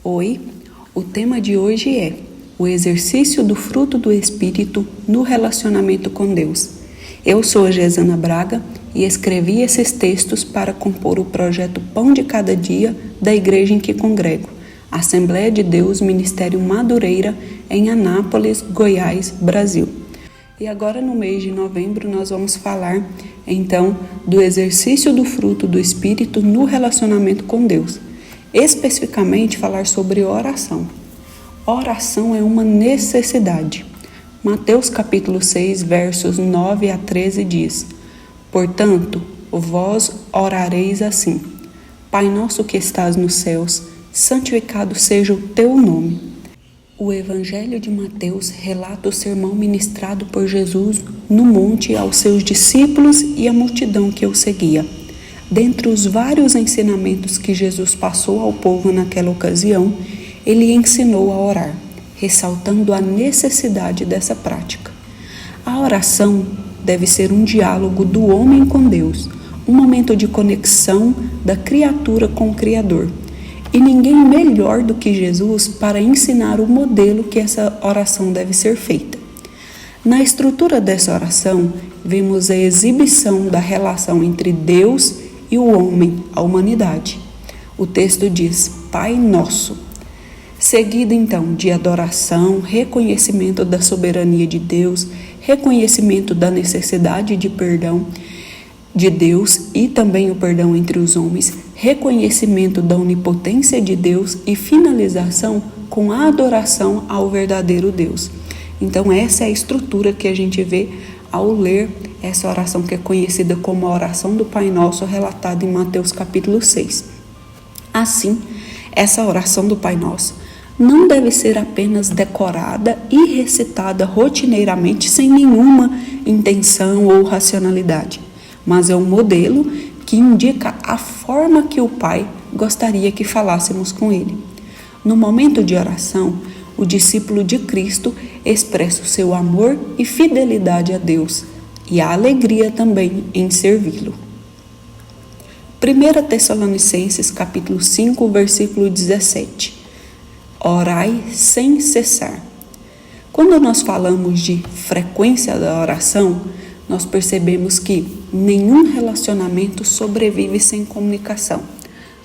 Oi, o tema de hoje é o exercício do fruto do Espírito no relacionamento com Deus. Eu sou a Gesana Braga e escrevi esses textos para compor o projeto Pão de Cada Dia da igreja em que congrego, Assembleia de Deus Ministério Madureira, em Anápolis, Goiás, Brasil. E agora no mês de novembro nós vamos falar então do exercício do fruto do Espírito no relacionamento com Deus. Especificamente falar sobre oração. Oração é uma necessidade. Mateus capítulo 6, versos 9 a 13 diz: Portanto, vós orareis assim: Pai nosso que estás nos céus, santificado seja o teu nome. O Evangelho de Mateus relata o sermão ministrado por Jesus no monte aos seus discípulos e à multidão que o seguia. Dentre os vários ensinamentos que Jesus passou ao povo naquela ocasião, ele ensinou a orar, ressaltando a necessidade dessa prática. A oração deve ser um diálogo do homem com Deus, um momento de conexão da criatura com o Criador. E ninguém melhor do que Jesus para ensinar o modelo que essa oração deve ser feita. Na estrutura dessa oração, vemos a exibição da relação entre Deus e o homem, a humanidade. O texto diz, Pai Nosso. Seguido então de adoração, reconhecimento da soberania de Deus, reconhecimento da necessidade de perdão de Deus e também o perdão entre os homens, reconhecimento da onipotência de Deus e finalização com a adoração ao verdadeiro Deus. Então essa é a estrutura que a gente vê ao ler essa oração que é conhecida como a oração do Pai Nosso, relatada em Mateus capítulo 6. Assim, essa oração do Pai Nosso não deve ser apenas decorada e recitada rotineiramente sem nenhuma intenção ou racionalidade, mas é um modelo que indica a forma que o Pai gostaria que falássemos com Ele. No momento de oração, o discípulo de Cristo expressa o seu amor e fidelidade a Deus e a alegria também em servi-lo. 1 Tessalonicenses capítulo 5, versículo 17. Orai sem cessar. Quando nós falamos de frequência da oração, nós percebemos que nenhum relacionamento sobrevive sem comunicação.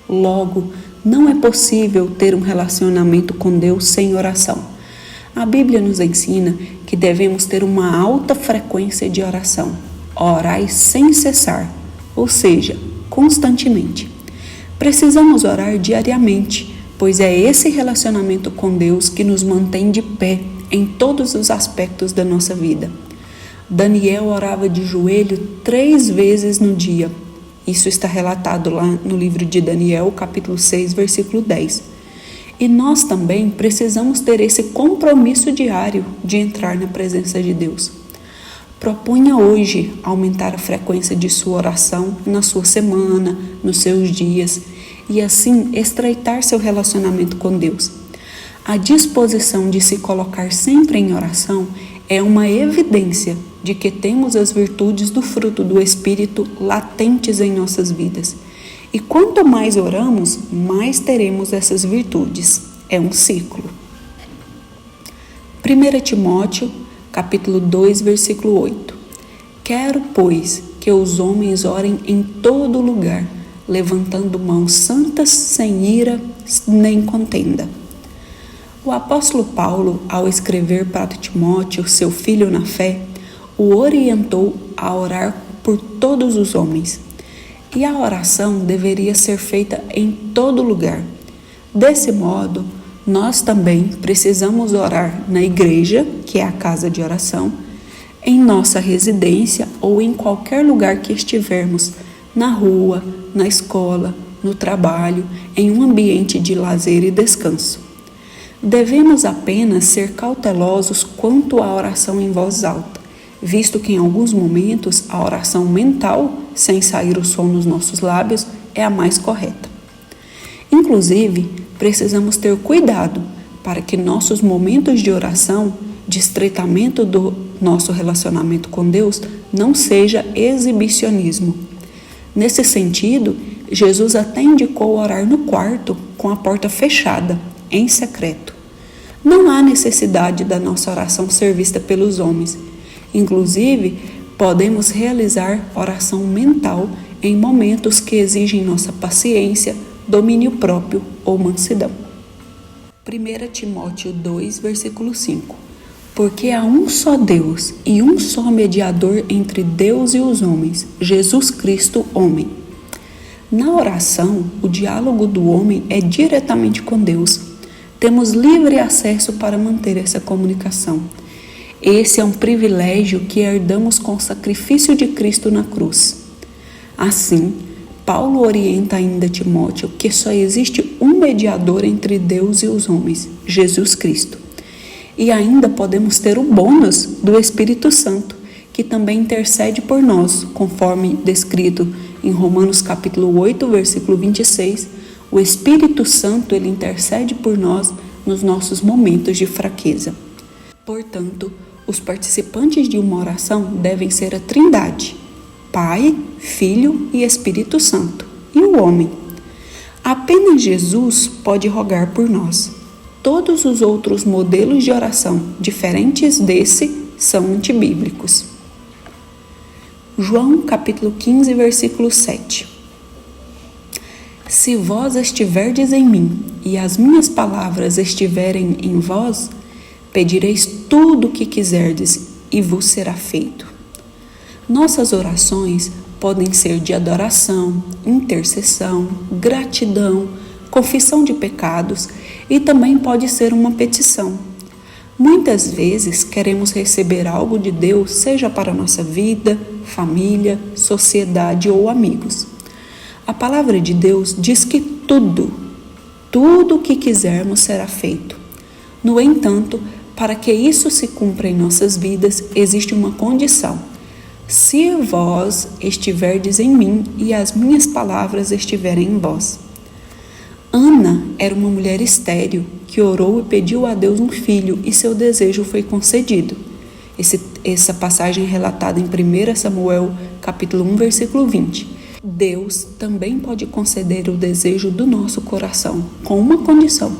Logo, não é possível ter um relacionamento com Deus sem oração. A Bíblia nos ensina que devemos ter uma alta frequência de oração. Orai sem cessar, ou seja, constantemente. Precisamos orar diariamente, pois é esse relacionamento com Deus que nos mantém de pé em todos os aspectos da nossa vida. Daniel orava de joelho 3 vezes no dia. Isso está relatado lá no livro de Daniel, capítulo 6, versículo 10. E nós também precisamos ter esse compromisso diário de entrar na presença de Deus. Proponha hoje aumentar a frequência de sua oração na sua semana, nos seus dias, e assim estreitar seu relacionamento com Deus. A disposição de se colocar sempre em oração é uma evidência de que temos as virtudes do fruto do Espírito latentes em nossas vidas. E quanto mais oramos, mais teremos essas virtudes. É um ciclo. 1 Timóteo, capítulo 2, versículo 8. Quero, pois, que os homens orem em todo lugar, levantando mãos santas, sem ira nem contenda. O apóstolo Paulo, ao escrever para Timóteo, seu filho na fé, o orientou a orar por todos os homens. E a oração deveria ser feita em todo lugar. Desse modo, nós também precisamos orar na igreja, que é a casa de oração, em nossa residência ou em qualquer lugar que estivermos, na rua, na escola, no trabalho, em um ambiente de lazer e descanso. Devemos apenas ser cautelosos quanto à oração em voz alta, visto que em alguns momentos a oração mental, sem sair o som nos nossos lábios, é a mais correta. Inclusive, precisamos ter cuidado para que nossos momentos de oração, de estreitamento do nosso relacionamento com Deus, não seja exibicionismo. Nesse sentido, Jesus até indicou orar no quarto com a porta fechada, em secreto. Não há necessidade da nossa oração ser vista pelos homens. Inclusive, podemos realizar oração mental em momentos que exigem nossa paciência, domínio próprio ou mansidão. 1 Timóteo 2, versículo 5. Porque há um só Deus e um só mediador entre Deus e os homens, Jesus Cristo, homem. Na oração, o diálogo do homem é diretamente com Deus. Temos livre acesso para manter essa comunicação. Esse é um privilégio que herdamos com o sacrifício de Cristo na cruz. Assim, Paulo orienta ainda Timóteo que só existe um mediador entre Deus e os homens, Jesus Cristo. E ainda podemos ter o bônus do Espírito Santo, que também intercede por nós, conforme descrito em Romanos capítulo 8, versículo 26, o Espírito Santo ele intercede por nós nos nossos momentos de fraqueza. Portanto, os participantes de uma oração devem ser a Trindade, Pai, Filho e Espírito Santo, e o homem. Apenas Jesus pode rogar por nós. Todos os outros modelos de oração diferentes desse são antibíblicos. João capítulo 15, versículo 7. Se vós estiverdes em mim e as minhas palavras estiverem em vós, pedireis tudo o que quiserdes e vos será feito. Nossas orações podem ser de adoração, intercessão, gratidão, confissão de pecados e também pode ser uma petição. Muitas vezes queremos receber algo de Deus, seja para a nossa vida, família, sociedade ou amigos. A palavra de Deus diz que tudo o que quisermos será feito. No entanto, para que isso se cumpra em nossas vidas, existe uma condição. Se vós estiverdes em mim e as minhas palavras estiverem em vós. Ana era uma mulher estéril que orou e pediu a Deus um filho e seu desejo foi concedido. Essa passagem é relatada em 1 Samuel capítulo 1, versículo 20. Deus também pode conceder o desejo do nosso coração, com uma condição: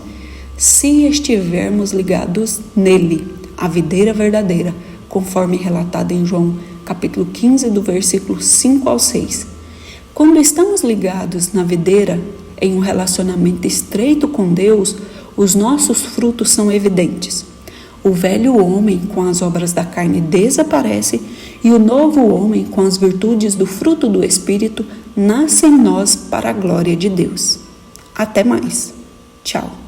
se estivermos ligados nele, a videira verdadeira, conforme relatado em João capítulo 15, do versículo 5 ao 6. Quando estamos ligados na videira, em um relacionamento estreito com Deus, os nossos frutos são evidentes. O velho homem com as obras da carne desaparece e o novo homem com as virtudes do fruto do Espírito nasce em nós para a glória de Deus. Até mais. Tchau.